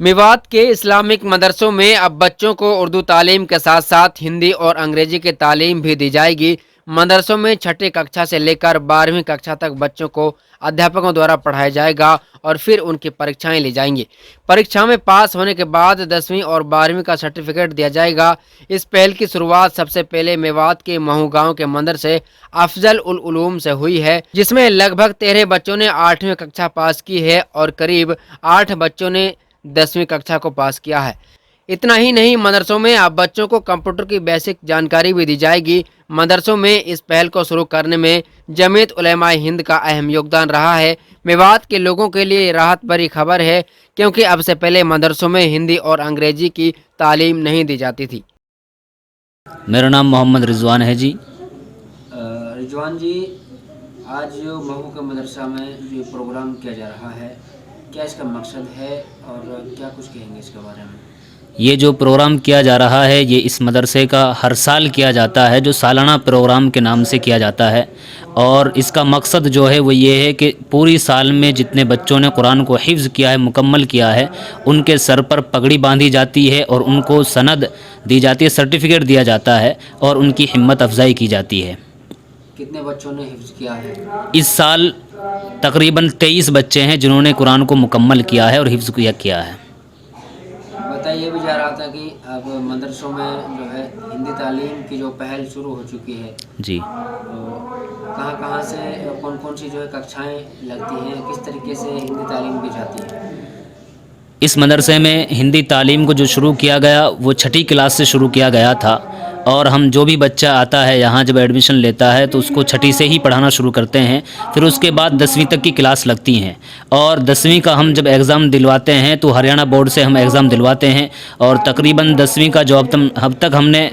मेवात के इस्लामिक मदरसों में अब बच्चों को उर्दू तालीम के साथ साथ हिंदी और अंग्रेजी की तालीम भी दी जाएगी। मदरसों में छठी कक्षा से लेकर 12वीं कक्षा तक बच्चों को अध्यापकों द्वारा पढ़ाया जाएगा और फिर उनकी परीक्षाएं ली जाएंगी। परीक्षा में पास होने के बाद 10वीं और 12वीं का सर्टिफिकेट दिया जाएगा। इस पहल की शुरुआत सबसे पहले मेवात के महू गाँव के मंदरसे अफजल उल उलूम से हुई है, जिसमें लगभग 13 बच्चों ने 8वीं कक्षा पास की है और करीब 8 बच्चों ने 10वीं कक्षा को पास किया है। इतना ही नहीं, मदरसों में अब बच्चों को कंप्यूटर की बेसिक जानकारी भी दी जाएगी। मदरसों में इस पहल को शुरू करने में जमीयत उलेमाए हिंद का अहम योगदान रहा है। मेवात के लोगों के लिए राहत भरी खबर है, क्योंकि अब से पहले मदरसों में हिंदी और अंग्रेजी की तालीम नहीं दी जाती थी। मेरा नाम मोहम्मद रिजवान है जी। रिजवान जी, आज जो महू के मदरसा में जो प्रोग्राम किया जा रहा है, क्या इसका मकसद है और क्या कुछ कहेंगे इसके बारे में? ये जो प्रोग्राम किया जा रहा है ये इस मदरसे का हर साल किया जाता है, जो सालाना प्रोग्राम के नाम से किया जाता है। और इसका मकसद जो है वो ये है कि पूरी साल में जितने बच्चों ने कुरान को हिफ्ज़ किया है, मुकम्मल किया है, उनके सर पर पगड़ी बांधी जाती है और उनको सनद दी जाती है, सर्टिफिकेट दिया जाता है और उनकी हिम्मत अफजाई की जाती है। कितने बच्चों ने हिफ्ज़ किया है? इस साल तकरीबन 23 बच्चे हैं जिन्होंने कुरान को मुकम्मल किया है और हिफ्ज़ किया है। बताइए भी जा रहा था कि अब मदरसों में जो है हिंदी तालीम की जो पहल शुरू हो चुकी है जी, तो कहाँ से कौन कौन सी जो है कक्षाएं लगती हैं, किस तरीके से हिंदी तालीम दी जाती है? इस मदरसे में हिंदी तालीम को जो शुरू किया गया वो छठी क्लास से शुरू किया गया था। और हम जो भी बच्चा आता है यहाँ जब एडमिशन लेता है तो उसको छठी से ही पढ़ाना शुरू करते हैं। फिर उसके बाद 10वीं तक की क्लास लगती हैं और 10वीं का हम जब एग्ज़ाम दिलवाते हैं तो हरियाणा बोर्ड से हम एग्ज़ाम दिलवाते हैं। और तकरीबन 10वीं का जो अब तक हमने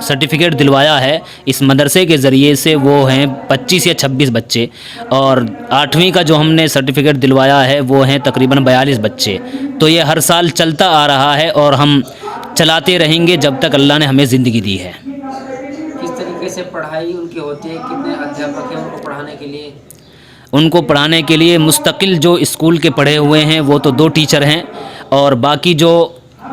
सर्टिफिकेट दिलवाया है इस मदरसे के ज़रिए से वो हैं 25 या 26 बच्चे। और 8वीं का जो हमने सर्टिफिकेट दिलवाया है वो हैं तकरीबन 42 बच्चे। तो ये हर साल चलता आ रहा है और हम चलाते रहेंगे जब तक अल्लाह ने हमें ज़िंदगी दी है। किस तरीके से पढ़ाई उनकी होती है, कितने अध्यापक हैं उनको पढ़ाने के लिए? उनको पढ़ाने के लिए मुस्तकिल जो स्कूल के पढ़े हुए हैं वो तो 2 टीचर हैं और बाकी जो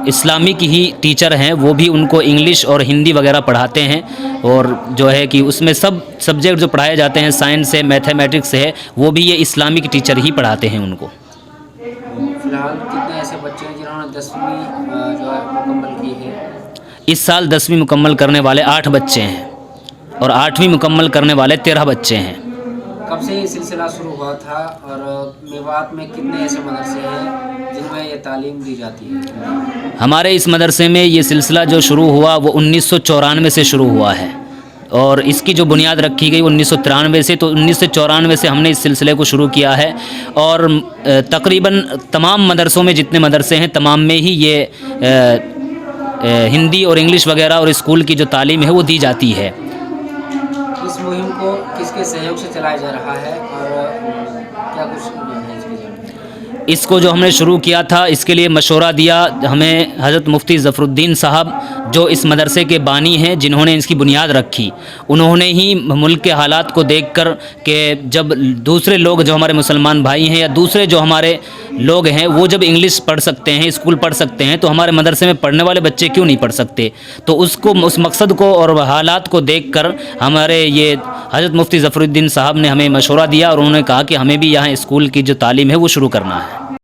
इस्लामिक ही टीचर हैं वो भी उनको इंग्लिश और हिंदी वगैरह पढ़ाते हैं। और जो है कि उसमें सब सब्जेक्ट जो पढ़ाए जाते हैं, साइंस है, मैथमेटिक्स है, वो भी ये इस्लामिक टीचर ही पढ़ाते हैं उनको। फिलहाल कितने ऐसे बच्चे हैं जिन्होंने 10वीं जो है मुकम्मल की है? इस साल 10वीं मुकम्मल करने वाले 8 बच्चे हैं और 8वीं मुकम्मल करने वाले 13 बच्चे हैं। कब से ये सिलसिला शुरू हुआ था और मेवात में कितने ऐसे मदरसे हैं जिनमें ये तालीम दी जाती है? हमारे इस मदरसे में ये सिलसिला जो शुरू हुआ वो 1994 से शुरू हुआ है और इसकी जो बुनियाद रखी गई 1993 से। तो 1994 से हमने इस सिलसिले को शुरू किया है और तकरीबन तमाम मदरसों में जितने मदरसे हैं तमाम में ही ये हिंदी और इंग्लिश वगैरह और स्कूल की जो तालीम है वो दी जाती है। इस मुहिम को किसके सहयोग से चलाया जा रहा है और क्या कुछ है इसकी जानकारी? इसको जो हमने शुरू किया था इसके लिए मशवरा दिया हमें हज़रत मुफ्ती ज़फ़रुद्दीन साहब, जो इस मदरसे के बानी हैं, जिन्होंने इसकी बुनियाद रखी। उन्होंने ही मुल्क के हालात को देखकर कि जब दूसरे लोग जो हमारे मुसलमान भाई हैं या दूसरे जो हमारे लोग हैं वो जब इंग्लिश पढ़ सकते हैं, स्कूल पढ़ सकते हैं, तो हमारे मदरसे में पढ़ने वाले बच्चे क्यों नहीं पढ़ सकते। तो उस मकसद को और हालात को देखकर हमारे ये हज़रत मुफ्ती ज़फ़रुद्दीन साहब ने हमें मशवरा दिया और उन्होंने कहा कि हमें भी यहाँ स्कूल की जो तालीम है वो शुरू करना है।